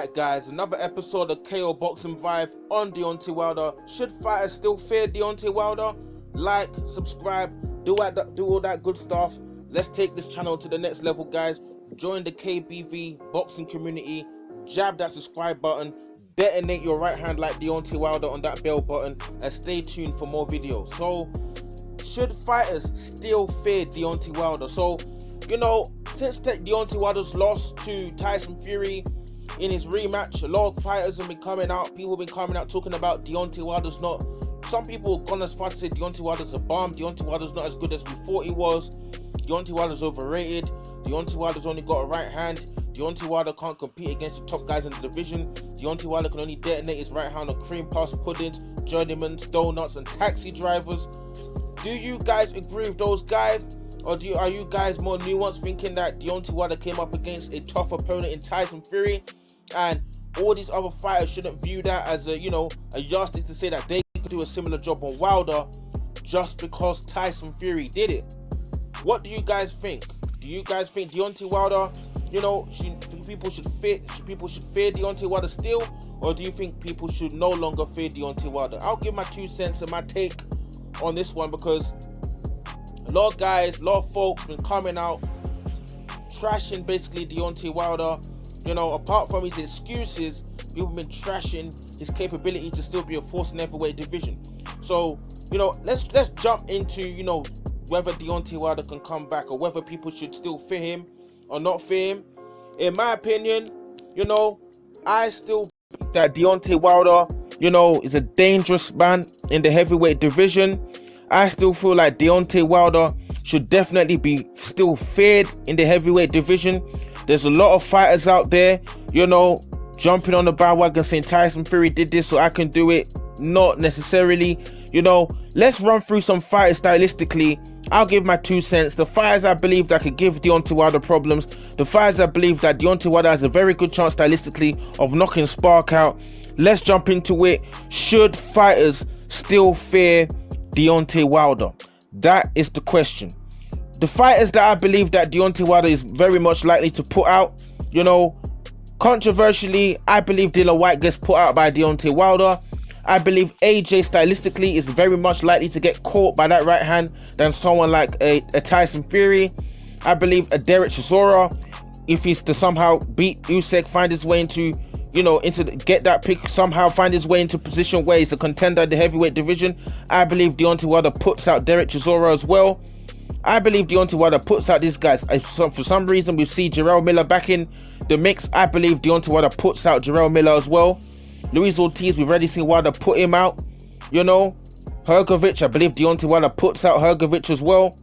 Alright guys, another episode of KO Boxing Vibe on Deontay Wilder. Should fighters still fear Deontay Wilder? Like, subscribe, do all that good stuff. Let's take this channel to the next level, guys. Join the KBV boxing community, jab that subscribe button, detonate your right hand like Deontay Wilder on that bell button, and stay tuned for more videos. So, should fighters still fear Deontay Wilder? So, since Deontay Wilder's loss to Tyson Fury in his rematch, a lot of fighters have been coming out. People have been coming out talking about Deontay Wilder's not. Some people have gone as far to say Deontay Wilder's a bomb. Deontay Wilder's not as good as we thought he was. Deontay Wilder's overrated. Deontay Wilder's only got a right hand. Deontay Wilder can't compete against the top guys in the division. Deontay Wilder can only detonate his right hand on cream puffs, puddings, journeymans, donuts, and taxi drivers. Do you guys agree with those guys? Or are you guys more nuanced, thinking that Deontay Wilder came up against a tough opponent in Tyson Fury, and all these other fighters shouldn't view that as a yardstick to say that they could do a similar job on Wilder just because Tyson Fury did it? What do you guys think? Do you guys think Deontay Wilder, people should fear Deontay Wilder still, or do you think people should no longer fear Deontay Wilder? I'll give my 2 cents and my take on this one, because a lot of folks been coming out trashing basically Deontay Wilder. Apart from his excuses, people have been trashing his capability to still be a force in the heavyweight division. So, let's jump into, whether Deontay Wilder can come back, or whether people should still fear him or not fear him. In my opinion, I still think that Deontay Wilder, is a dangerous man in the heavyweight division. I still feel like Deontay Wilder should definitely be still feared in the heavyweight division. There's a lot of fighters out there, jumping on the bandwagon saying Tyson Fury did this so I can do it. Not necessarily. Let's run through some fighters stylistically. I'll give my 2 cents. The fighters I believe that could give Deontay Wilder problems. The fighters I believe that Deontay Wilder has a very good chance stylistically of knocking Spark out. Let's jump into it. Should fighters still fear Deontay Wilder? That is the question. The fighters that I believe that Deontay Wilder is very much likely to put out, controversially, I believe Dillian Whyte gets put out by Deontay Wilder. I believe AJ stylistically is very much likely to get caught by that right hand than someone like a Tyson Fury. I believe a Derek Chisora, if he's to somehow beat Usyk, find his way into get that pick, somehow find his way into position where he's a contender in the heavyweight division, I believe Deontay Wilder puts out Derek Chisora as well. I believe Deontay Wilder puts out these guys. For some reason, we see Jarrell Miller back in the mix. I believe Deontay Wilder puts out Jarrell Miller as well. Luis Ortiz, we've already seen Wilder put him out. Hrgovic, I believe Deontay Wilder puts out Hrgovic as well.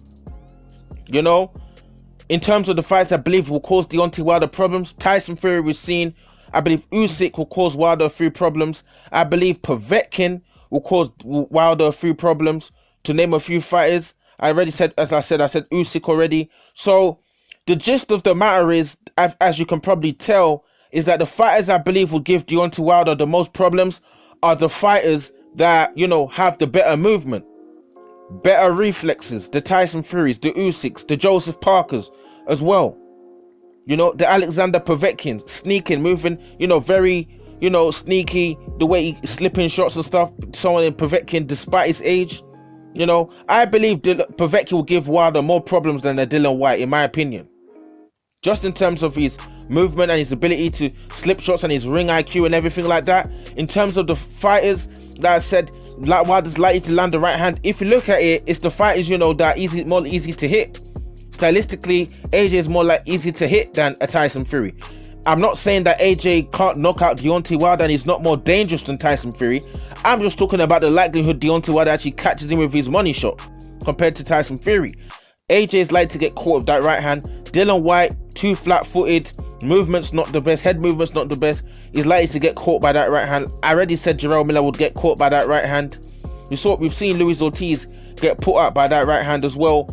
In terms of the fights I believe will cause Deontay Wilder problems, Tyson Fury we've seen. I believe Usyk will cause Wilder a few problems. I believe Povetkin will cause Wilder a few problems, to name a few fighters. I said Usyk already. So the gist of the matter is, as you can probably tell, is that the fighters I believe will give Deontay Wilder the most problems are the fighters that, have the better movement, better reflexes, the Tyson Furies, the Usyks, the Joseph Parkers as well. The Alexander Povetkin, sneaking, moving, very, sneaky, the way he slipping shots and stuff. Someone in Povetkin, despite his age, I believe Povetkin will give Wilder more problems than a Dillian Whyte, in my opinion. Just in terms of his movement and his ability to slip shots and his ring IQ and everything like that. In terms of the fighters that I said, like Wilder's likely to land the right hand, if you look at it, it's the fighters, that are more easy to hit. Stylistically, AJ is more easy to hit than a Tyson Fury. I'm not saying that AJ can't knock out Deontay Wilder and he's not more dangerous than Tyson Fury. I'm just talking about the likelihood Deontay Wilder actually catches him with his money shot compared to Tyson Fury. AJ is likely to get caught with that right hand. Dillian Whyte, too flat-footed, movement's not the best, head movement's not the best. He's likely to get caught by that right hand. I already said Jarrell Miller would get caught by that right hand. We've seen Luis Ortiz get put out by that right hand as well.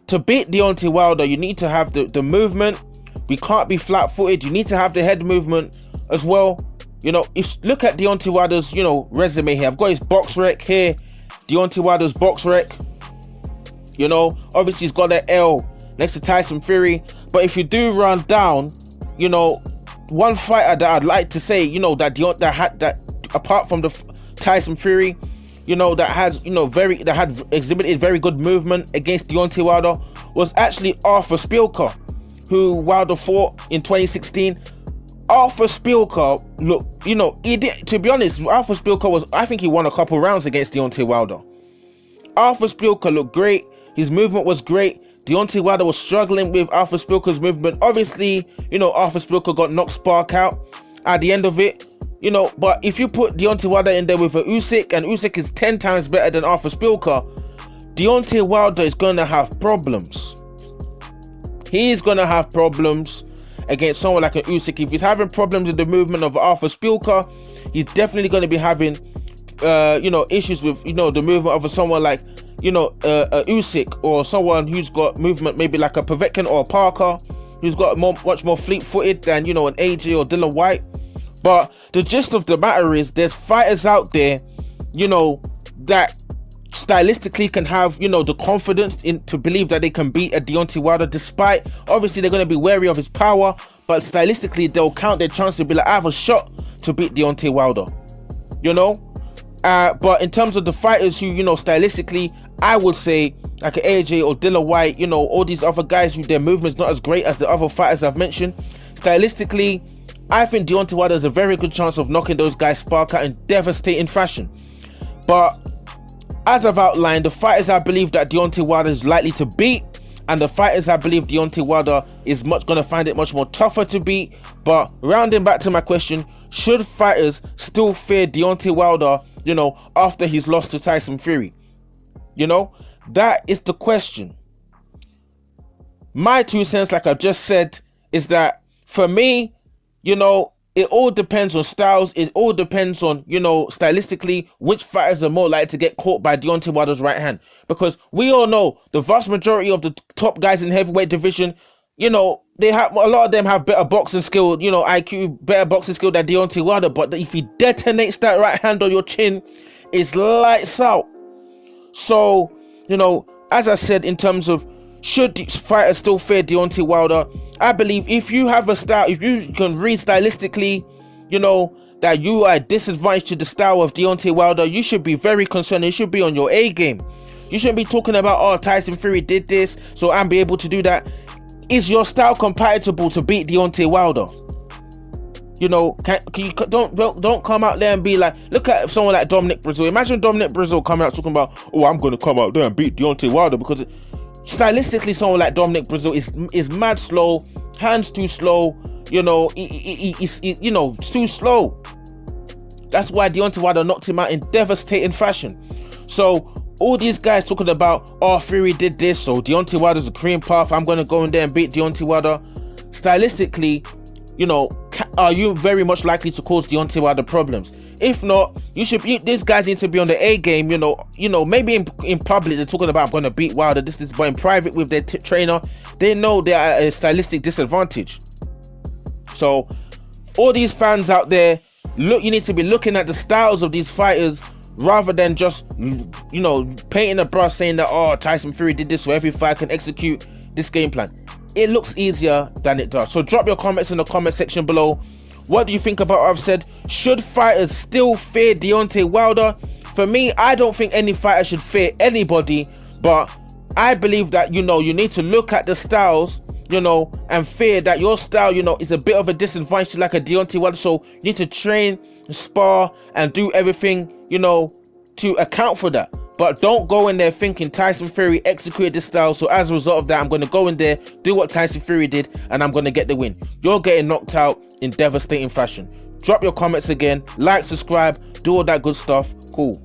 To beat Deontay Wilder, you need to have the movement. We can't be flat-footed. You need to have the head movement as well. If look at Deontay Wilder's, resume here. I've got his box rec here. Deontay Wilder's box rec. Obviously he's got that L next to Tyson Fury. But if you do run down, one fighter that I'd like to say, you know, that apart from the Tyson Fury, you know, that had exhibited very good movement against Deontay Wilder, was actually Arthur Spilka, who Wilder fought in 2016. Arthur Spilka, look, you know, he did, to be honest, Arthur Spilka I think he won a couple rounds against Deontay Wilder. Arthur Spilka looked great. His movement was great. Deontay Wilder was struggling with Arthur Spilka's movement. Obviously, you know, Arthur Spilka got knocked spark out at the end of it. You know, but if you put Deontay Wilder in there with a Usyk, and Usyk is 10 times better than Arthur Spilka, Deontay Wilder is going to have problems. He's going to have problems against someone like an Usyk. If he's having problems with the movement of Arthur Spilka, he's definitely going to be having, you know, issues with, you know, the movement of someone like, you know, a Usyk, or someone who's got movement maybe like a Povetkin or a Parker, who's got much more fleet-footed than, you know, an AJ or Dillian Whyte. But the gist of the matter is, there's fighters out there, you know, that stylistically can have, you know, the confidence to believe that they can beat a Deontay Wilder, despite obviously they're going to be wary of his power, but stylistically they'll count their chance to be like, I have a shot to beat Deontay Wilder, you know. But in terms of the fighters who, you know, stylistically, I would say like an AJ or Dillian Whyte, you know, all these other guys who their movement's not as great as the other fighters I've mentioned, stylistically, I think Deontay Wilder has a very good chance of knocking those guys spark out in devastating fashion. But as I've outlined, the fighters I believe that Deontay Wilder is likely to beat, and the fighters I believe Deontay Wilder is going to find it much more tougher to beat. But rounding back to my question, should fighters still fear Deontay Wilder, you know, after he's lost to Tyson Fury? You know, that is the question. My 2 cents, like I've just said, is that for me, you know, it all depends on styles. It all depends on, you know, stylistically, which fighters are more likely to get caught by Deontay Wilder's right hand. Because we all know the vast majority of the top guys in heavyweight division, you know, a lot of them have better boxing skill, you know, IQ, better boxing skill than Deontay Wilder. But if he detonates that right hand on your chin, it's lights out. So, you know, as I said, in terms of should fighters still fear Deontay Wilder, I believe if you have a style, if you can read stylistically, you know, that you are disadvantaged to the style of Deontay Wilder, you should be very concerned. You should be on your A game. You shouldn't be talking about, oh, Tyson Fury did this, so I'm be able to do that. Is your style compatible to beat Deontay Wilder? You know, don't come out there and be like, look at someone like Dominic Breazeale. Imagine Dominic Breazeale coming out talking about, oh, I'm going to come out there and beat Deontay Wilder, because stylistically, someone like Dominic Breazeale is mad slow, hands too slow, you know, he's you know, too slow. That's why Deontay Wilder knocked him out in devastating fashion. So all these guys talking about, oh, Fury did this, so Deontay Wilder's a clean path, I'm going to go in there and beat Deontay Wilder. Stylistically, you know, are you very much likely to cause Deontay Wilder problems? If not, these guys need to be on the A game, you know, maybe in public they're talking about, I'm going to beat Wilder, this, but in private with their trainer, they know they are at a stylistic disadvantage. So all these fans out there, you need to be looking at the styles of these fighters rather than just, you know, painting a brush saying that, oh, Tyson Fury did this so every fighter can execute this game plan. It looks easier than it does. So drop your comments in the comment section below. What do you think about what I've said? Should fighters still fear Deontay Wilder? For me, I don't think any fighter should fear anybody, but I believe that, you know, you need to look at the styles, you know, and fear that your style, you know, is a bit of a disadvantage to like a Deontay Wilder. So you need to train, spar, and do everything, you know, to account for that. But don't go in there thinking Tyson Fury executed this style, so as a result of that, I'm going to go in there, do what Tyson Fury did, and I'm going to get the win. You're getting knocked out in devastating fashion. Drop your comments again, like, subscribe, do all that good stuff. Cool.